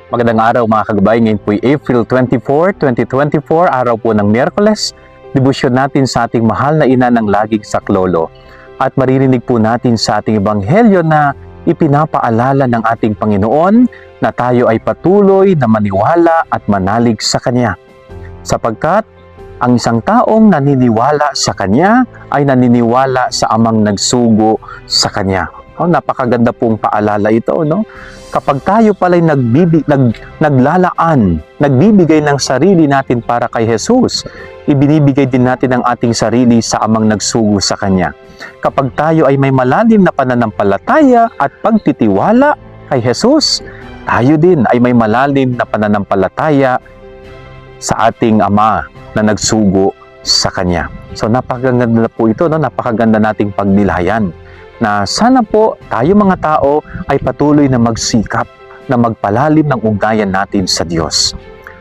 Magandang araw mga kagabay. Ngayon po ay April 24, 2024, araw po ng Miyerkules. Debosyon natin sa ating mahal na ina ng laging saklolo. At maririnig po natin sa ating ebanghelyo na ipinapaalala ng ating Panginoon na tayo ay patuloy na maniwala at manalig sa Kanya. Sapagkat ang isang taong naniniwala sa Kanya ay naniniwala sa Amang nagsugo sa Kanya. Napakaganda pong paalala ito, no? Kapag tayo pala'y naglalaan, nagbibigay ng sarili natin para kay Jesus, ibinibigay din natin ang ating sarili sa Amang nagsugo sa Kanya. Kapag tayo ay may malalim na pananampalataya at pagtitiwala kay Jesus, tayo din ay may malalim na pananampalataya sa ating Ama na nagsugo sa Kanya. So napakaganda na po ito, no? Napakaganda nating pagnilayan na sana po tayo mga tao ay patuloy na magsikap na magpalalim ng ugnayan natin sa Diyos.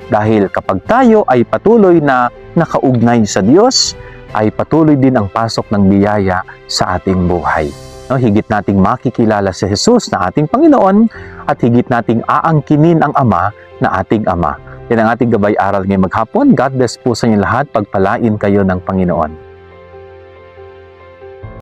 Dahil kapag tayo ay patuloy na nakaugnay sa Diyos, ay patuloy din ang pasok ng biyaya sa ating buhay. No, higit nating makikilala si Jesus na ating Panginoon at higit nating aangkinin ang Ama na ating Ama. Yan ang ating gabay aral ngayong maghapon. God bless po sa inyo lahat. Pagpalain kayo ng Panginoon.